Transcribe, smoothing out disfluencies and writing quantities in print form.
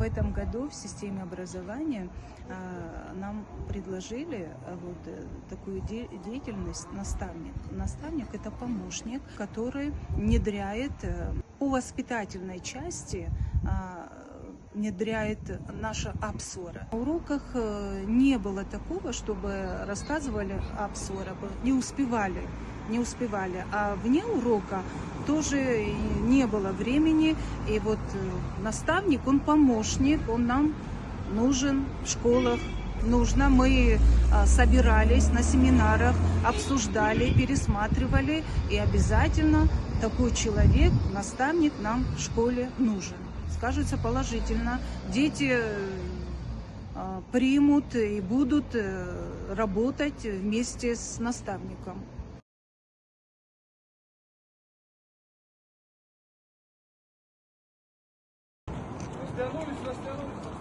В этом году в системе образования нам предложили такую деятельность наставник. Наставник – это помощник, который внедряет по воспитательной части внедряет наша Апсора. На уроках не было такого, чтобы рассказывали Апсора, не успевали, а вне урока тоже не было времени. И вот наставник, он помощник, он нам нужен в школах. Мы собирались на семинарах, обсуждали, пересматривали, и обязательно такой человек, наставник, нам в школе нужен. Скажется положительно, дети примут и будут работать вместе с наставником. Растянулись.